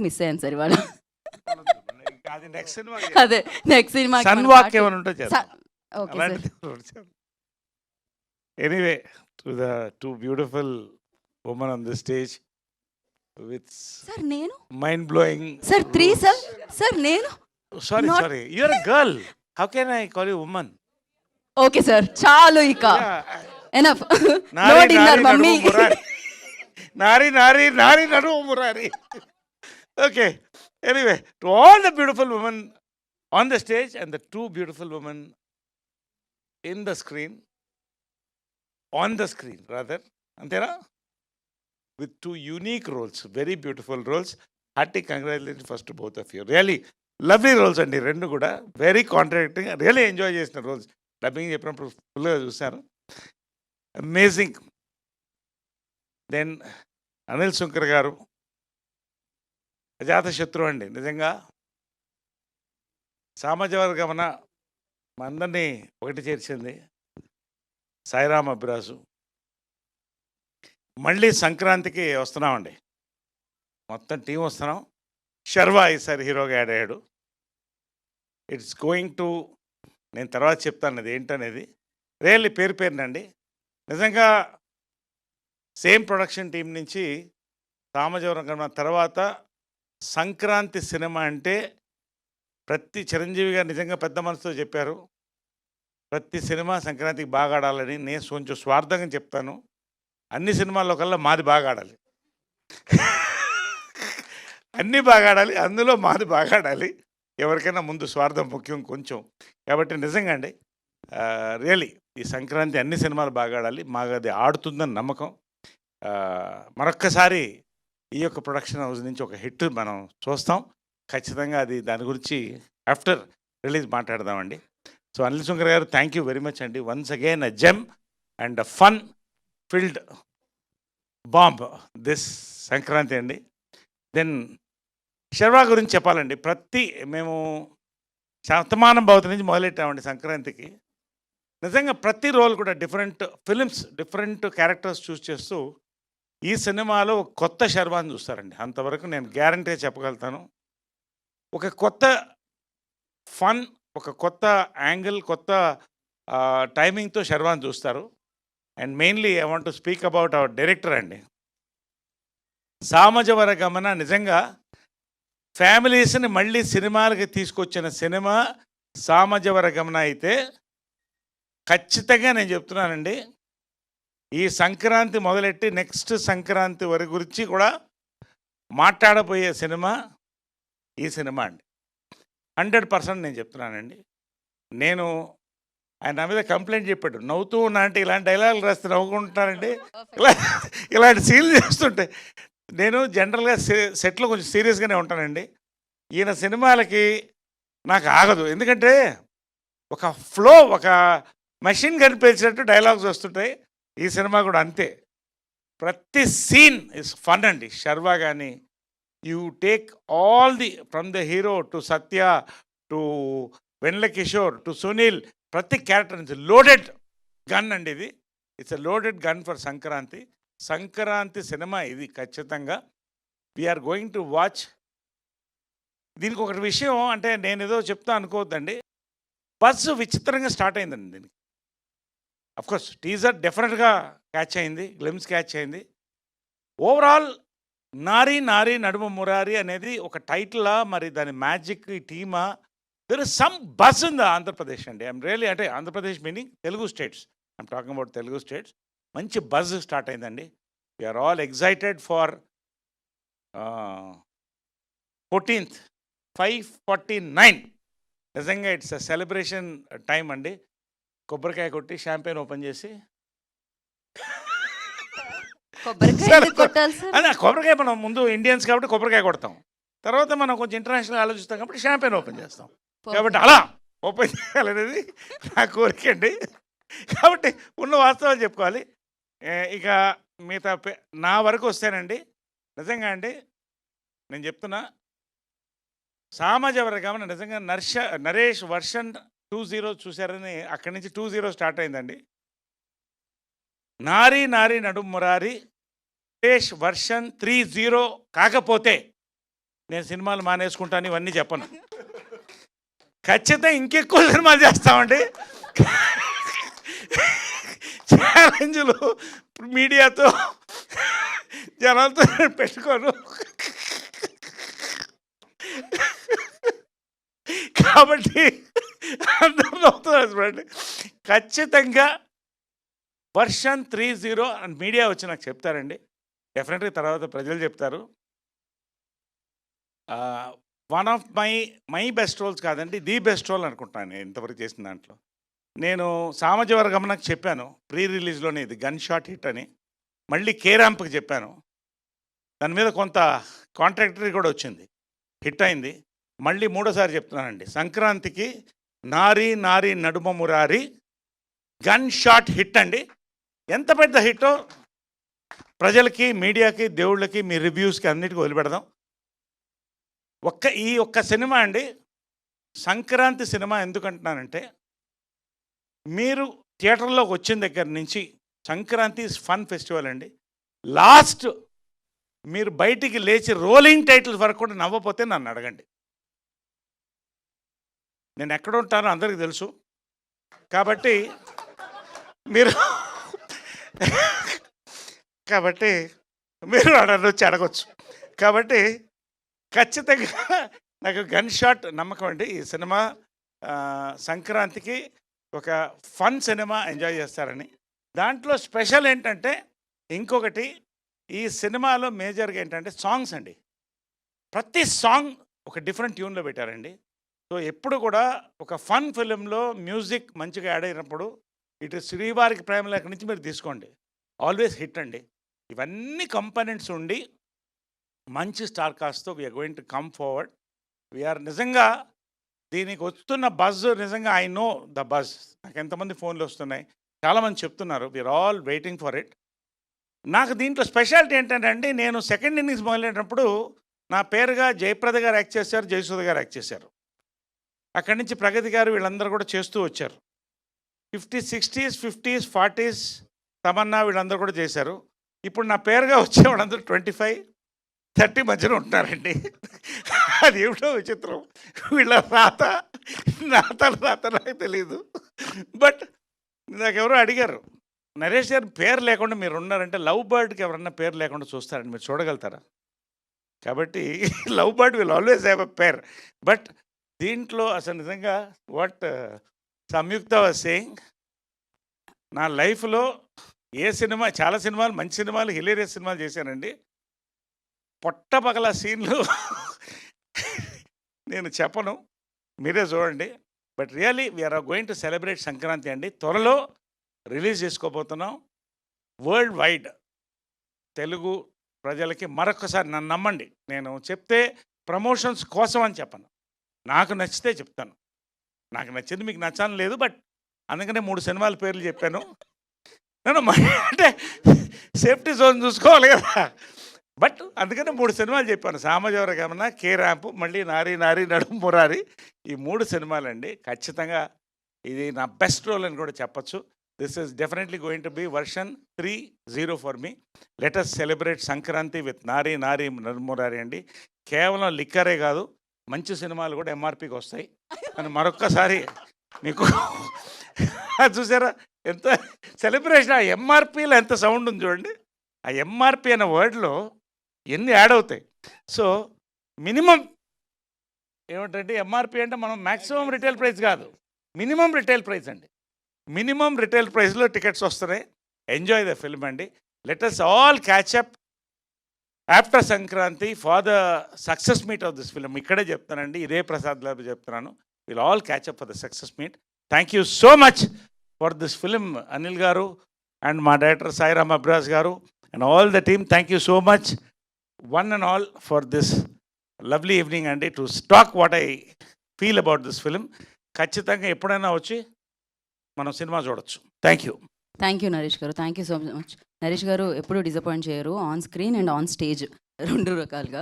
Miss అయ్యాను sir ఇవాళ. అది నెక్స్ట్ సినిమా అదే నెక్స్ట్ సినిమా సన్ వాక్ ఏమైనా ఉంటే చేద్దాం. Okay sir. అలాంటిది anyway to the two beautiful women on the stage with sir నేను మైండ్ బ్లోయింగ్ సార్ 3 సార్ నేను sorry you are a girl, how can I call you women? Okay sir చాలు ఇక enough. No dinner mummy. Nari Nari Nari Nadu Murari. Okay, anyway to all the beautiful women on the stage and the two beautiful women in the screen, on the screen rather, అంతేనా? With two unique roles, very beautiful roles. Hearty congratulation first to both of you. Really lovely roles అండి రెండు కూడా, very contracting, really enjoy చేసిన రోల్స్. Dubbing చెప్పినప్పుడు ఫుల్గా చూశాను, amazing. Then Anil Shankar గారు అజాత శత్రువు అండి, నిజంగా సామాజిక వర్గమన మా అందరినీ ఒకటి చేర్చింది. సాయిరామ్ అభిరాజు, మళ్ళీ సంక్రాంతికి వస్తున్నామండి, మొత్తం టీం వస్తున్నాం. శర్వా ఈసారి హీరోగా యాడ్ అయ్యాడు. ఇట్స్ గోయింగ్ టు, నేను తర్వాత చెప్తాను అది ఏంటనేది. రియల్లీ పేరు పేరునండి, నిజంగా సేమ్ ప్రొడక్షన్ టీం నుంచి సామాజిక వర్గం తర్వాత సంక్రాంతి సినిమా అంటే ప్రతి చిరంజీవి గారు నిజంగా పెద్ద మనసుతో చెప్పారు, ప్రతి సినిమా సంక్రాంతికి బాగా ఆడాలని. నేను కొంచెం స్వార్థంగా చెప్తాను, అన్ని సినిమాల్లో కల్లా మాది బాగా ఆడాలి, అన్నీ బాగా ఆడాలి, అందులో మాది బాగా ఆడాలి. ఎవరికైనా ముందు స్వార్థం ముఖ్యం కొంచెం. కాబట్టి నిజంగా అండి రియలీ ఈ సంక్రాంతి అన్ని సినిమాలు బాగా ఆడాలి, మాకు అది ఆడుతుందని నమ్మకం. మరొక్కసారి ఈ యొక్క ప్రొడక్షన్ హౌస్ నుంచి ఒక హిట్ మనం చూస్తాం ఖచ్చితంగా. అది దాని గురించి ఆఫ్టర్ రిలీజ్ మాట్లాడదామండి. సో అనిల్ శంకర్ గారు, థ్యాంక్ యూ వెరీ మచ్ అండి. Once again a gem and a fun field bomb this Sankranti అండి. దెన్ శర్వా గురించి చెప్పాలండి. మేము శతమానం భవతి నుంచి మొదలెట్టామండి సంక్రాంతికి. నిజంగా ప్రతి రోల్ కూడా డిఫరెంట్ ఫిలిమ్స్, డిఫరెంట్ క్యారెక్టర్స్ చూస్ చేస్తూ ఈ సినిమాలో కొత్త శర్వాని చూస్తారండి. అంతవరకు నేను గ్యారంటీగా చెప్పగలుగుతాను. ఒక కొత్త ఫన్, ఒక కొత్త యాంగిల్, కొత్త టైమింగ్తో శర్వాని చూస్తారు. And mainly I want to speak about our director అండి. సామజవర గమన నిజంగా ఫ్యామిలీస్ని మళ్ళీ సినిమాలకి తీసుకొచ్చిన సినిమా సామజవర గమన అయితే ఖచ్చితంగా నేను చెప్తున్నానండి, ఈ సంక్రాంతి మొదలెట్టి నెక్స్ట్ సంక్రాంతి వరకు గురించి కూడా మాట్లాడబోయే సినిమా ఈ సినిమా అండి. 100% నేను చెప్తున్నానండి. నేను ఆయన నా మీద కంప్లైంట్ చెప్పాడు, నవ్వుతూ ఉన్నా అంటే ఇలాంటి డైలాగులు రాస్తే నవ్వుకుంటున్నానండి, ఇలాంటి సీన్లు చేస్తుంటే. నేను జనరల్గా సెట్లో కొంచెం సీరియస్గానే ఉంటానండి. ఈయన సినిమాలకి నాకు ఆగదు, ఎందుకంటే ఒక ఫ్లో, ఒక మెషిన్ కనిపించినట్టు డైలాగ్స్ వస్తుంటాయి. ఈ సినిమా కూడా అంతే, ప్రతి సీన్ ఇస్ ఫన్ అండి. శర్వా కానీ you take all the from the hero to Satya to Vennela Kishore to Sunil, ప్రతి క్యారెక్టర్ నుంచి లోడెడ్ గన్ అండి ఇది. It's a loaded gun for Sankranti. Sankranti cinema ఇది ఖచ్చితంగా. We're going to watch. దీనికి ఒకటి విషయం అంటే, నేను ఏదో చెప్తా అనుకోవద్దండి, బజ్ విచిత్రంగా స్టార్ట్ అయిందండి దీనికి. అఫ్కోర్స్ టీజర్ డెఫినెట్గా క్యాచ్ అయింది, గ్లిమ్స్ క్యాచ్ అయింది. ఓవరాల్ నారీ నారీ నడుమ మురారి అనేది ఒక టైటిలా, మరి దాని magic టీమా, there is some buzz in the Andhra Pradesh అండి. ఐఎమ్ రియలీ, అంటే Andhra Pradesh meaning Telugu states, I'm talking about Telugu states. మంచి బజ్ స్టార్ట్ అయిందండి. We are all excited for 14th 5:49. నిజంగా ఇట్స్ అ సెలబ్రేషన్ టైం అండి. కొబ్బరికాయ కొట్టి షాంపెయిన్ ఓపెన్ చేసి, అదే కొబ్బరికాయ మనం ముందు ఇండియన్స్ కాబట్టి కొబ్బరికాయ కొడతాం, తర్వాత మనం కొంచెం ఇంటర్నేషనల్ ఆలోచిస్తాం కాబట్టి షాంపెయిన్ ఓపెన్ చేస్తాం. కాబట్టి అలా ఓపెన్ చేయాలనేది నా కోరిక అండి. కాబట్టి ఉన్న వాస్తవాలు చెప్పుకోవాలి. ఇక మిగతా నా వరకు వస్తేనండి, నిజంగా అండి నేను చెప్తున్నా, సామాజిక వర్గం నిజంగా నరేష్ వర్షన్ 20 చూశారని అక్కడి నుంచి 20 స్టార్ట్ అయిందండి. నారీ నారీ నడుం మురారి నరేష్ వర్షన్ 30 కాకపోతే నేను సినిమాలు మానేసుకుంటాను ఇవన్నీ చెప్పను. ఖచ్చితంగా ఇంకెక్కువ సినిమాలు చేస్తామండి. ఛాలెంజ్లు మీడియాతో జనాలతో పెట్టుకోను. కాబట్టి అందరూ నవ్వుతున్నారు చూడండి. ఖచ్చితంగా వర్షన్ 30 అని మీడియా వచ్చి నాకు చెప్తారండి. డెఫినెట్గా తర్వాత ప్రజలు చెప్తారు. One of my best roles కాదండి, ది బెస్ట్ రోల్ అనుకుంటాను నేను ఇంతవరకు చేసిన దాంట్లో. నేను సామజవర్గమనకు చెప్పాను ప్రీ రిలీజ్లోనే, ఇది గన్ షాట్ హిట్ అని. మళ్ళీ కేరాంప్కి చెప్పాను, దాని మీద కొంత కాంట్రాక్టరీ కూడా వచ్చింది, హిట్ అయింది. మళ్ళీ మూడోసారి చెప్తున్నానండి, సంక్రాంతికి నారీ నారీ నడుమ మురారి గన్ షాట్ హిట్ అండి. ఎంత పెద్ద హిట్టో ప్రజలకి, మీడియాకి, దేవుళ్ళకి, మీ రివ్యూస్కి అన్నిటికీ వదిలిపెడదాం. ఈ ఒక్క సినిమా అండి, సంక్రాంతి సినిమా ఎందుకంటున్నానంటే, మీరు థియేటర్లోకి వచ్చిన దగ్గర నుంచి సంక్రాంతి ఫన్ ఫెస్టివల్ అండి. లాస్ట్ మీరు బయటికి లేచి రోలింగ్ టైటిల్స్ వరకు కూడా నవ్వపోతే నన్ను అడగండి. నేను ఎక్కడ ఉంటానో అందరికీ తెలుసు, కాబట్టి మీరు అడగ వచ్చి అడగచ్చు. కాబట్టి ఖచ్చితంగా నాకు గన్ షాట్ నమ్మకం అండి. ఈ సినిమా సంక్రాంతికి ఒక ఫన్ సినిమా ఎంజాయ్ చేస్తారని. దాంట్లో స్పెషల్ ఏంటంటే, ఇంకొకటి ఈ సినిమాలో మేజర్గా ఏంటంటే సాంగ్స్ అండి. ప్రతి సాంగ్ ఒక డిఫరెంట్ ట్యూన్లో పెట్టారండి. సో ఎప్పుడు కూడా ఒక ఫన్ ఫిలింలో మ్యూజిక్ మంచిగా యాడ్ అయినప్పుడు, ఇటు శ్రీవారికి ప్రేమలేఖ నుంచి మీరు తీసుకోండి, ఆల్వేస్ హిట్ అండి. ఇవన్నీ కంపోనెంట్స్ ఉండి మంచి స్టార్ కాస్ట్తో we're going to come forward. We're నిజంగా దీనికి వస్తున్న బజ్, నిజంగా ఐ నో ద బజ్. నాకు ఎంతమంది ఫోన్లు వస్తున్నాయి, చాలామంది చెప్తున్నారు, we're all waiting for it. నాకు దీంట్లో స్పెషాలిటీ ఏంటంటే అండి, నేను సెకండ్ ఇన్నింగ్స్ మొదలైనప్పుడు నా పేరుగా జయప్రద గారు యాక్ట్ చేశారు, జయసుధ గారు యాక్ట్ చేశారు. అక్కడి నుంచి ప్రగతి గారు వీళ్ళందరూ కూడా చేస్తూ వచ్చారు. 50s, 60s, 50s, 40s Tamannaah వీళ్ళందరూ కూడా చేశారు. ఇప్పుడు నా పేరుగా వచ్చే వాళ్ళందరూ 25, 30 మధ్యలో ఉంటున్నారండి. అది ఏమిటో విచిత్రం, వీళ్ళ రాత నాకు తెలీదు. బట్ నాకెవరో అడిగారు, నరేష్ గారు పేరు లేకుండా మీరు ఉన్నారంటే, లవ్ బర్డ్కి ఎవరన్నా పేరు లేకుండా చూస్తారండి, మీరు చూడగలుగుతారా? కాబట్టి love bird will always have a pair. But దీంట్లో అసలు నిజంగా వాట్ సంయుక్త వాజ్ సేయింగ్, నా లైఫ్లో ఏ సినిమా, చాలా సినిమాలు, మంచి సినిమాలు, హిలేరియస్ సినిమాలు చేశానండి. పొట్టపగల సీన్లు నేను చెప్పను, మీరే చూడండి. But really we're going to celebrate Sankranti అండి. త్వరలో రిలీజ్ చేసుకోబోతున్నాం వరల్డ్ వైడ్. తెలుగు ప్రజలకి మరొకసారి నన్ను నమ్మండి, నేను చెప్తే ప్రమోషన్స్ కోసం అని చెప్పను, నాకు నచ్చితే చెప్తాను. నాకు నచ్చింది మీకు నచ్చాలని లేదు, బట్ అందుకనే 3 సినిమాల పేర్లు చెప్పాను. నేను అంటే సేఫ్టీ జోన్ చూసుకోవాలి కదా, బట్ అందుకనే 3 సినిమాలు చెప్పాను. సామజవర్గమన, కేరాంప్, మళ్ళీ నారీ నారీ నడుమ మురారి. ఈ 3 సినిమాలండి. ఖచ్చితంగా ఇది నా బెస్ట్ రోల్ అని కూడా చెప్పచ్చు. This is definitely going to be version 30 for me. Let us celebrate Sankranti with Nari Nari నడుమ మురారి అండి. కేవలం లిక్కరే కాదు, మంచి సినిమాలు కూడా ఎంఆర్పికి వస్తాయి అని మరొక్కసారి మీకు చూసారా ఎంత సెలబ్రేషన్. ఆ ఎంఆర్పిలో ఎంత సౌండ్ ఉంది చూడండి. ఆ ఎంఆర్పి అనే వర్డ్లో ఎన్ని యాడ్ అవుతాయి. సో మినిమం ఏమిటంటే, ఎంఆర్పి అంటే మనం మ్యాక్సిమం రిటైల్ ప్రైస్ కాదు, మినిమం రిటైల్ ప్రైస్ అండి. మినిమం రిటైల్ ప్రైస్లో టికెట్స్ వస్తున్నాయి. ఎంజాయ్ ద ఫిల్మ్ అండి. Let us all catch up after Sankranti for the success meet of this film. ఇక్కడే చెప్తానండి, ఇదే ప్రసాద్ లాబ్ చెప్తున్నాను. Will all catch up for the success meet. Thank you so much for this film Anil గారు and మా director Sairam Abraj గారు and all the team. Thank you so much one and all for this lovely evening అండి, to talk what I feel about this film. ఖచ్చితంగా ఎప్పుడైనా వచ్చి మనం cinema చూడొచ్చు. Thank you. Thank you Naresh garu, thank you so much. Naresh garu ఎప్పుడూ disappoint చేయరు, on screen and on stage 2 రకాలుగా.